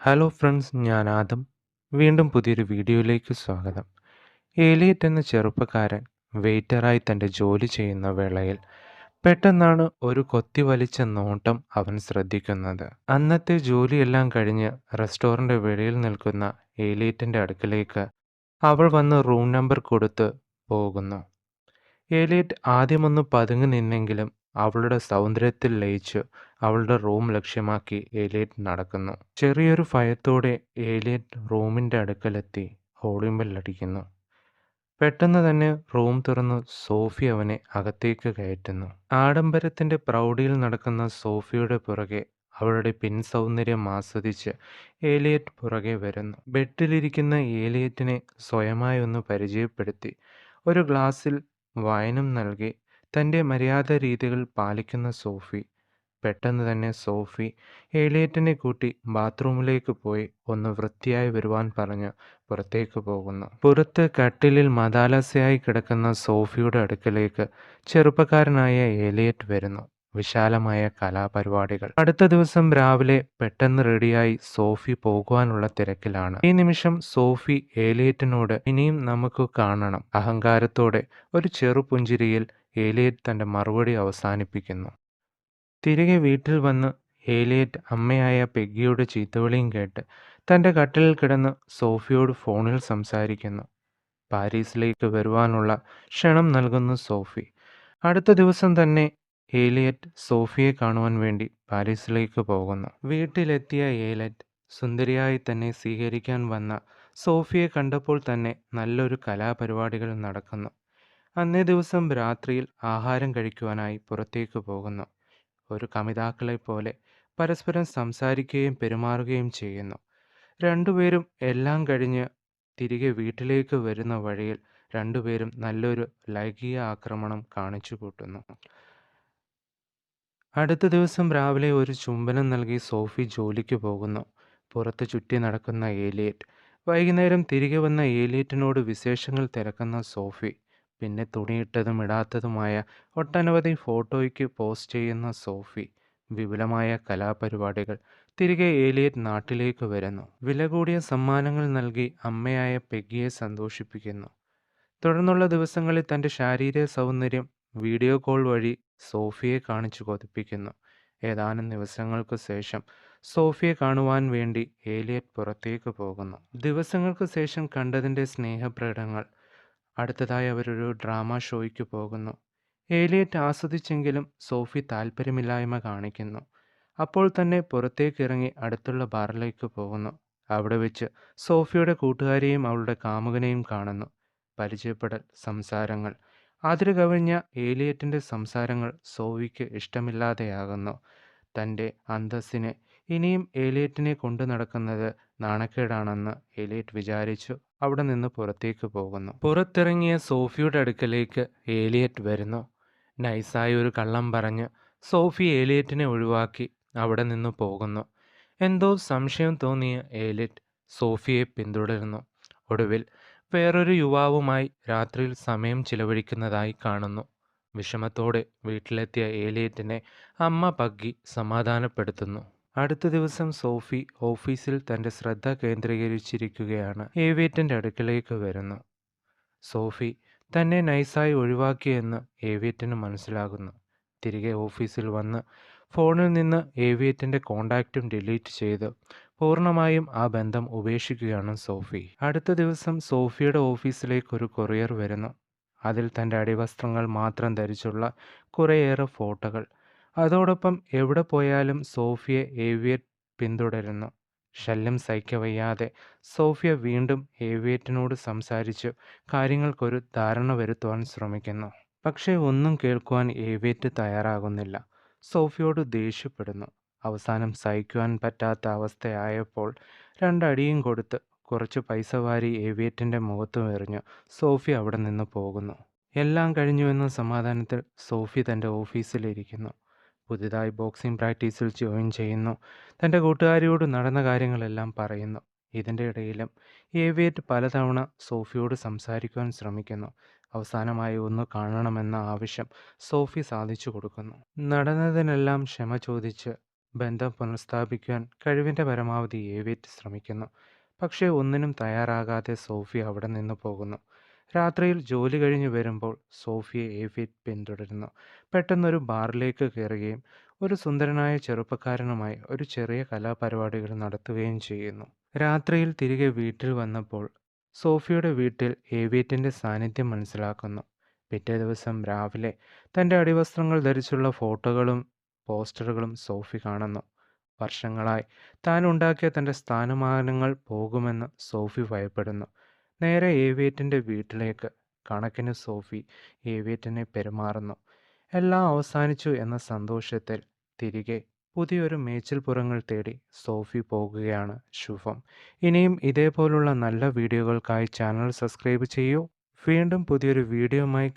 Hello friends, ഞാൻ ആദം. വീണ്ടും പുതിയൊരു വീഡിയോയിലേക്ക് സ്വാഗതം. ഏലിയറ്റ് എന്ന ചെറുപ്പക്കാരൻ വെയിറ്ററായി തൻ്റെ ജോലി ചെയ്യുന്ന വേളയിൽ പെട്ടെന്നാണ് ഒരു കൊത്തി വലിച്ച നോട്ടം അവൻ ശ്രദ്ധിക്കുന്നത്. അന്നത്തെ ജോലിയെല്ലാം കഴിഞ്ഞ് റെസ്റ്റോറൻ്റ് വെളിയിൽ നിൽക്കുന്ന ഏലിയറ്റിൻ്റെ അടുക്കലേക്ക് അവൾ വന്ന് റൂം നമ്പർ കൊടുത്ത് പോകുന്നു. ഏലിയറ്റ് ആദ്യമൊന്ന് പതുങ്ങി നിന്നെങ്കിലും അവളുടെ സൗന്ദര്യത്തിൽ ലയിച്ച് അവളുടെ റൂം ലക്ഷ്യമാക്കി ഏലിയറ്റ് നടക്കുന്നു. ചെറിയൊരു ഭയത്തോടെ ഏലിയറ്റ് റൂമിൻ്റെ അടുക്കലെത്തി കോളിംഗ് ബെൽ അടിക്കുന്നു. പെട്ടെന്ന് തന്നെ റൂം തുറന്ന് സോഫി അവനെ അകത്തേക്ക് കയറ്റുന്നു. ആഡംബരത്തിൻ്റെ പ്രൗഢിയിൽ നടക്കുന്ന സോഫിയുടെ പുറകെ അവളുടെ പിൻസൗന്ദര്യം ആസ്വദിച്ച് ഏലിയറ്റ് പുറകെ വരുന്നു. ബെഡിലിരിക്കുന്ന ഏലിയറ്റിനെ സ്വയമായി ഒന്ന് പരിചയപ്പെടുത്തി ഒരു ഗ്ലാസ്സിൽ വൈനും നൽകി തൻ്റെ മര്യാദ രീതികൾ പാലിക്കുന്ന സോഫി പെട്ടെന്ന് തന്നെ ഏലിയറ്റിനെ കൂട്ടി ബാത്റൂമിലേക്ക് പോയി ഒന്ന് വൃത്തിയായി വരുവാൻ പറഞ്ഞ് പുറത്തേക്ക് പോകുന്നു. പുറത്ത് കട്ടിലിൽ മതാലസയായി കിടക്കുന്ന സോഫിയുടെ അടുക്കലേക്ക് ചെറുപ്പക്കാരനായ ഏലിയറ്റ് വരുന്നു. വിശാലമായ കലാപരിപാടികൾ. അടുത്ത ദിവസം രാവിലെ പെട്ടെന്ന് റെഡിയായി സോഫി പോകുവാനുള്ള തിരക്കിലാണ്. ഈ നിമിഷം സോഫി ഏലിയറ്റിനോട് ഇനിയും നമുക്ക് കാണണം അഹങ്കാരത്തോടെ ഒരു ചെറുപുഞ്ചിരിയിൽ ഏലിയറ്റ് തൻ്റെ മറുപടി അവസാനിപ്പിക്കുന്നു. തിരികെ വീട്ടിൽ വന്ന് ഏലിയറ്റ് അമ്മയായ പെഗ്ഗിയുടെ ചീത്തവിളിയും കേട്ട് തൻ്റെ കട്ടിലിൽ കിടന്ന് സോഫിയോട് ഫോണിൽ സംസാരിക്കുന്നു. പാരീസിലേക്ക് വരുവാനുള്ള ക്ഷണം നൽകുന്നു സോഫി. അടുത്ത ദിവസം തന്നെ ഏലിയറ്റ് സോഫിയെ കാണുവാൻ വേണ്ടി പാരീസിലേക്ക് പോകുന്നു. വീട്ടിലെത്തിയ ഏലിയറ്റ് സുന്ദരിയായി തന്നെ സ്വീകരിക്കാൻ വന്ന സോഫിയെ കണ്ടപ്പോൾ തന്നെ നല്ലൊരു കലാപരിപാടികൾ നടക്കുന്നു. അന്നേ ദിവസം രാത്രിയിൽ ആഹാരം കഴിക്കുവാനായി പുറത്തേക്ക് പോകുന്നു. ഒരു കമിതാക്കളെ പോലെ പരസ്പരം സംസാരിക്കുകയും പെരുമാറുകയും ചെയ്യുന്നു. രണ്ടുപേരും എല്ലാം കഴിഞ്ഞ് തിരികെ വീട്ടിലേക്ക് വരുന്ന വഴിയിൽ രണ്ടുപേരും നല്ലൊരു ലൈംഗിക ആക്രമണം കാണിച്ചു കൂട്ടുന്നു. അടുത്ത ദിവസം രാവിലെ ഒരു ചുംബനം നൽകി സോഫി ജോലിക്ക് പോകുന്നു. പുറത്ത് ചുറ്റി നടക്കുന്ന ഏലിയറ്റ്. വൈകുന്നേരം തിരികെ വന്ന ഏലിയറ്റിനോട് വിശേഷങ്ങൾ തിരക്കുന്ന സോഫി. പിന്നെ തുണിയിട്ടതും ഇടാത്തതുമായ ഒട്ടനവധി ഫോട്ടോയ്ക്ക് പോസ്റ്റ് ചെയ്യുന്ന സോഫി. വിപുലമായ കലാപരിപാടികൾ. തിരികെ ഏലിയറ്റ് നാട്ടിലേക്ക് വരുന്നു. വില കൂടിയ സമ്മാനങ്ങൾ നൽകി അമ്മയായ പെഗ്ഗിയെ സന്തോഷിപ്പിക്കുന്നു. തുടർന്നുള്ള ദിവസങ്ങളിൽ തൻ്റെ ശാരീരിക സൗന്ദര്യം വീഡിയോ കോൾ വഴി സോഫിയെ കാണിച്ചു കൊതിപ്പിക്കുന്നു. ഏതാനും ദിവസങ്ങൾക്ക് ശേഷം സോഫിയെ കാണുവാൻ വേണ്ടി ഏലിയറ്റ് പുറത്തേക്ക് പോകുന്നു. ദിവസങ്ങൾക്ക് ശേഷം കണ്ടതിൻ്റെ സ്നേഹപ്രകടനങ്ങൾ. അടുത്തതായി അവരൊരു ഡ്രാമ ഷോയ്ക്ക് പോകുന്നു. ഏലിയറ്റ് ആസ്വദിച്ചെങ്കിലും സോഫി താല്പര്യമില്ലായ്മ കാണിക്കുന്നു. അപ്പോൾ തന്നെ പുറത്തേക്കിറങ്ങി അടുത്തുള്ള ബാറിലേക്ക് പോകുന്നു. അവിടെ വെച്ച് സോഫിയുടെ കൂട്ടുകാരിയെയും അവളുടെ കാമുകനെയും കാണുന്നു. പരിചയപ്പെടൽ, സംസാരങ്ങൾ. അതിര് കവിഞ്ഞ ഏലിയറ്റിൻ്റെ സംസാരങ്ങൾ സോഫിക്ക് ഇഷ്ടമില്ലാതെയാകുന്നു. തൻ്റെ അന്തസ്സിനെ ഇനിയും ഏലിയറ്റിനെ കൊണ്ടു നടക്കുന്നത് നാണക്കേടാണെന്ന് ഏലിയറ്റ് വിചാരിച്ചു അവിടെ നിന്ന് പുറത്തേക്ക് പോകുന്നു. പുറത്തിറങ്ങിയ സോഫിയുടെ അടുക്കലേക്ക് ഏലിയറ്റ് വരുന്നു. നൈസായി ഒരു കള്ളം പറഞ്ഞ് സോഫി ഏലിയറ്റിനെ ഒഴിവാക്കി അവിടെ നിന്ന് പോകുന്നു. എന്തോ സംശയം തോന്നിയ ഏലിയറ്റ് സോഫിയെ പിന്തുടരുന്നു. ഒടുവിൽ വേറൊരു യുവാവുമായി രാത്രിയിൽ സമയം ചിലവഴിക്കുന്നതായി കാണുന്നു. വിഷമത്തോടെ വീട്ടിലെത്തിയ ഏലിയറ്റിനെ അമ്മ പഗ്ഗി സമാധാനപ്പെടുത്തുന്നു. അടുത്ത ദിവസം സോഫി ഓഫീസിൽ തൻ്റെ ശ്രദ്ധ കേന്ദ്രീകരിച്ചിരിക്കുകയാണ്. ഏലിയറ്റിൻ്റെ അടുക്കലേക്ക് വരുന്നു. സോഫി തന്നെ നൈസായി ഒഴിവാക്കിയെന്ന് ഏലിയറ്റിന് മനസ്സിലാകുന്നു. തിരികെ ഓഫീസിൽ വന്ന് ഫോണിൽ നിന്ന് ഏലിയറ്റിൻ്റെ കോണ്ടാക്റ്റും ഡിലീറ്റ് ചെയ്ത് പൂർണ്ണമായും ആ ബന്ധം ഉപേക്ഷിക്കുകയാണ് സോഫി. അടുത്ത ദിവസം സോഫിയുടെ ഓഫീസിലേക്ക് ഒരു കൊറിയർ വരുന്നു. അതിൽ തൻ്റെ അടിവസ്ത്രങ്ങൾ മാത്രം ധരിച്ചുള്ള കുറേയേറെ ഫോട്ടോകൾ. അതോടൊപ്പം എവിടെ പോയാലും സോഫിയെ ഏലിയറ്റ് പിന്തുടരുന്നു. ശല്യം സഹിക്കവയ്യാതെ സോഫിയ വീണ്ടും ഏലിയറ്റിനോട് സംസാരിച്ച് കാര്യങ്ങൾക്കൊരു ധാരണ വരുത്തുവാൻ ശ്രമിക്കുന്നു. പക്ഷേ ഒന്നും കേൾക്കുവാൻ ഏലിയറ്റ് തയ്യാറാകുന്നില്ല. സോഫിയോട് ദേഷ്യപ്പെടുന്നു. അവസാനം സഹിക്കുവാൻ പറ്റാത്ത അവസ്ഥയായപ്പോൾ രണ്ടടിയും കൊടുത്ത് കുറച്ച് പൈസ വാരി ഏലിയറ്റിൻ്റെ മുഖത്തും എറിഞ്ഞ് സോഫി അവിടെ നിന്ന് പോകുന്നു. എല്ലാം കഴിഞ്ഞുവെന്ന സമാധാനത്തിൽ സോഫി തൻ്റെ ഓഫീസിലിരിക്കുന്നു. പുതിയതായി ബോക്സിംഗ് പ്രാക്ടീസിൽ ജോയിൻ ചെയ്യുന്നു. തൻ്റെ കൂട്ടുകാരിയോട് നടന്ന കാര്യങ്ങളെല്ലാം പറയുന്നു. ഇതിൻ്റെ ഇടയിലും ഏലിയറ്റ് പലതവണ സോഫിയോട് സംസാരിക്കുവാൻ ശ്രമിക്കുന്നു. അവസാനമായി ഒന്ന് കാണണമെന്ന ആവശ്യം സോഫി സാധിച്ചു കൊടുക്കുന്നു. നടന്നതിനെല്ലാം ക്ഷമ ചോദിച്ച് ബന്ധം പുനഃസ്ഥാപിക്കുവാൻ കഴിവിൻ്റെ പരമാവധി ഏവിയേറ്റ് ശ്രമിക്കുന്നു. പക്ഷേ ഒന്നിനും തയ്യാറാകാതെ സോഫി അവിടെ നിന്ന് പോകുന്നു. രാത്രിയിൽ ജോലി കഴിഞ്ഞ് വരുമ്പോൾ സോഫിയെ ഏവിയേറ്റ് പിന്തുടരുന്നു. പെട്ടെന്നൊരു ബാറിലേക്ക് കയറുകയും ഒരു സുന്ദരനായ ചെറുപ്പക്കാരനുമായി ഒരു ചെറിയ കലാപരിപാടികൾ നടത്തുകയും ചെയ്യുന്നു. രാത്രിയിൽ തിരികെ വീട്ടിൽ വന്നപ്പോൾ സോഫിയുടെ വീട്ടിൽ ഏവിയേറ്റിൻ്റെ സാന്നിധ്യം മനസ്സിലാക്കുന്നു. പിറ്റേ ദിവസം രാവിലെ തൻ്റെ അടിവസ്ത്രങ്ങൾ ധരിച്ചുള്ള ഫോട്ടോകളും പോസ്റ്ററുകളും സോഫി കാണുന്നു. വർഷങ്ങളായി താൻ ഉണ്ടാക്കിയ തൻ്റെ സ്ഥാനമാനങ്ങൾ പോകുമെന്ന് സോഫി ഭയപ്പെടുന്നു. നേരെ ഏവിയേറ്റിൻ്റെ വീട്ടിലേക്ക് കണക്കിന് സോഫി ഏവിയേറ്റിനെ പെരുമാറുന്നു. എല്ലാം അവസാനിച്ചു എന്ന സന്തോഷത്തിൽ തിരികെ പുതിയൊരു മേച്ചിൽപ്പുറങ്ങൾ തേടി സോഫി പോകുകയാണ് ശുഭം. ഇനിയും ഇതേപോലുള്ള നല്ല വീഡിയോകൾക്കായി ചാനൽ സബ്സ്ക്രൈബ് ചെയ്യൂ. വീണ്ടും പുതിയൊരു വീഡിയോയുമായി